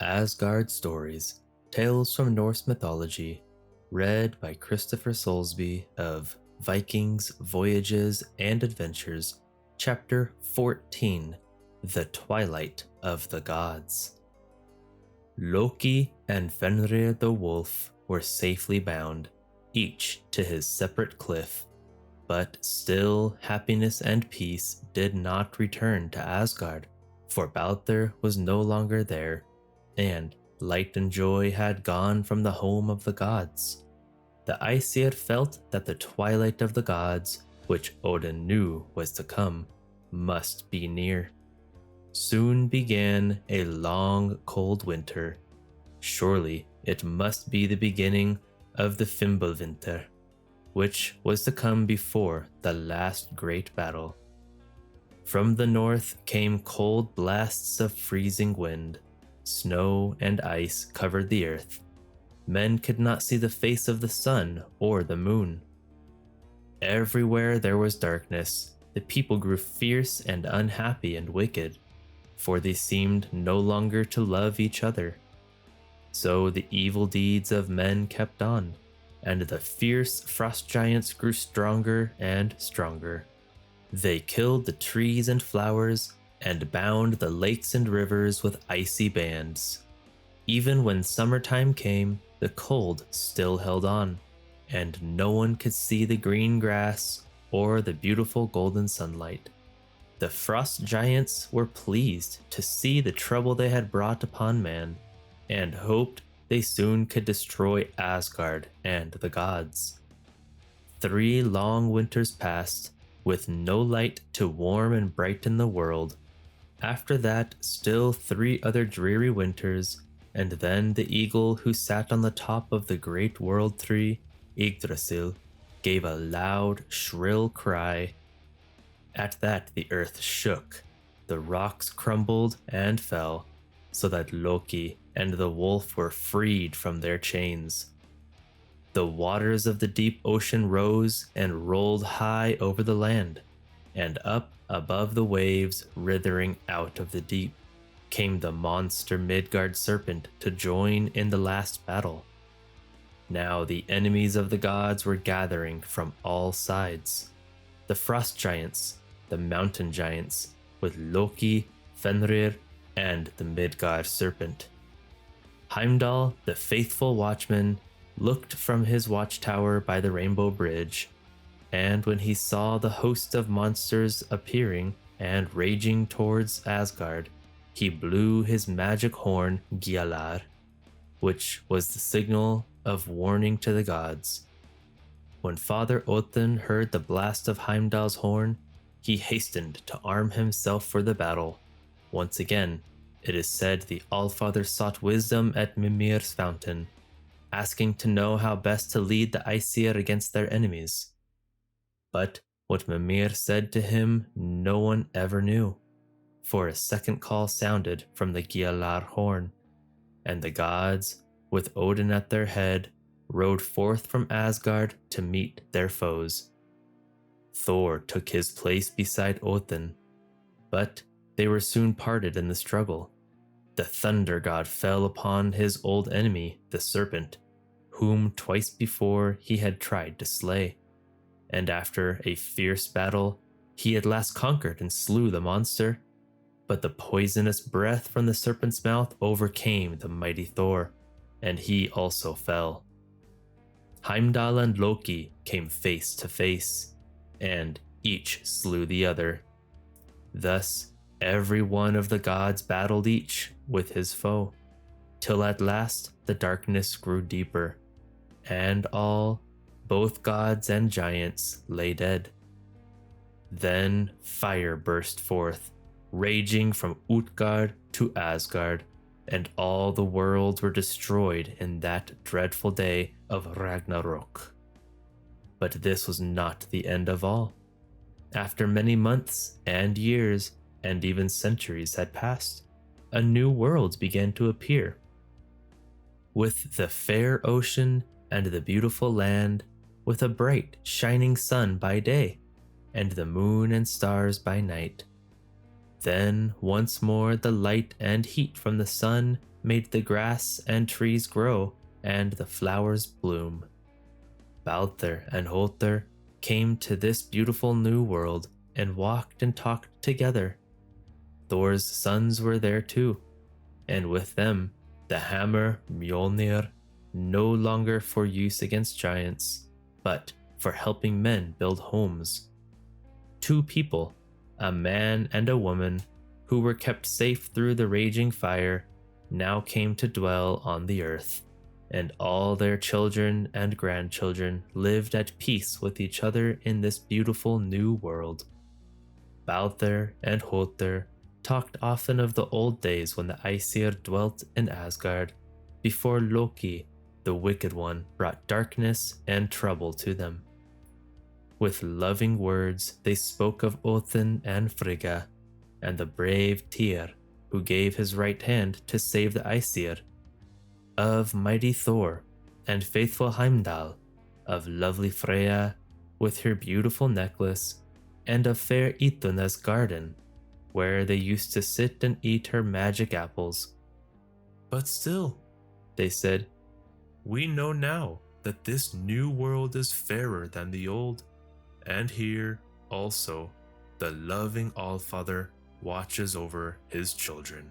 Asgard Stories, Tales from Norse Mythology, read by Christopher Soulsby of Vikings, Voyages, and Adventures, Chapter 14, The Twilight of the Gods. Loki and Fenrir the wolf were safely bound, each to his separate cliff, but still happiness and peace did not return to Asgard, for Baldur was no longer there, and light and joy had gone from the home of the gods. The Æsir felt that the twilight of the gods, which Odin knew was to come, must be near. Soon began a long, cold winter. Surely it must be the beginning of the Fimbulwinter, which was to come before the last great battle. From the north came cold blasts of freezing wind. Snow and ice covered the earth. Men could not see the face of the sun or the moon. Everywhere there was darkness. The people grew fierce and unhappy and wicked, for they seemed no longer to love each other. So the evil deeds of men kept on, and the fierce frost giants grew stronger and stronger. They killed the trees and flowers, and bound the lakes and rivers with icy bands. Even when summertime came, the cold still held on, and no one could see the green grass or the beautiful golden sunlight. The frost giants were pleased to see the trouble they had brought upon man, and hoped they soon could destroy Asgard and the gods. 3 long winters passed, with no light to warm and brighten the world. After that, still 3 other dreary winters, and then the eagle who sat on the top of the great world tree, Yggdrasil, gave a loud, shrill cry. At that the earth shook, the rocks crumbled and fell, so that Loki and the wolf were freed from their chains. The waters of the deep ocean rose and rolled high over the land, and up above the waves writhing out of the deep came the monster Midgard serpent to join in the last battle. Now the enemies of the gods were gathering from all sides. The frost giants, the mountain giants, with Loki, Fenrir, and the Midgard serpent. Heimdall, the faithful watchman, looked from his watchtower by the Rainbow Bridge, and when he saw the host of monsters appearing and raging towards Asgard, he blew his magic horn Gjallar, which was the signal of warning to the gods. When Father Odin heard the blast of Heimdall's horn, he hastened to arm himself for the battle. Once again, it is said the Allfather sought wisdom at Mimir's fountain, asking to know how best to lead the Æsir against their enemies. But what Mimir said to him no one ever knew, for a second call sounded from the Gjallar horn, and the gods, with Odin at their head, rode forth from Asgard to meet their foes. Thor took his place beside Odin, but they were soon parted in the struggle. The thunder god fell upon his old enemy, the serpent, whom twice before he had tried to slay. And after a fierce battle, he at last conquered and slew the monster. But the poisonous breath from the serpent's mouth overcame the mighty Thor, and he also fell. Heimdall and Loki came face to face, and each slew the other. Thus, every one of the gods battled each with his foe, till at last the darkness grew deeper, and all, both gods and giants, lay dead. Then fire burst forth, raging from Utgard to Asgard, and all the worlds were destroyed in that dreadful day of Ragnarök. But this was not the end of all. After many months and years and even centuries had passed, a new world began to appear. With the fair ocean and the beautiful land, with a bright, shining sun by day, and the moon and stars by night. Then once more the light and heat from the sun made the grass and trees grow and the flowers bloom. Balder and Holter came to this beautiful new world and walked and talked together. Thor's sons were there too, and with them the hammer Mjolnir, no longer for use against giants, but for helping men build homes. Two people, a man and a woman, who were kept safe through the raging fire, now came to dwell on the earth, and all their children and grandchildren lived at peace with each other in this beautiful new world. Balder and Holter talked often of the old days when the Æsir dwelt in Asgard, before Loki, the Wicked One, brought darkness and trouble to them. With loving words they spoke of Odin and Frigga, and the brave Tyr, who gave his right hand to save the Æsir, of mighty Thor and faithful Heimdall, of lovely Freya with her beautiful necklace, and of fair Iduna's garden, where they used to sit and eat her magic apples. But still, they said, we know now that this new world is fairer than the old, and here, also, the loving Allfather watches over his children.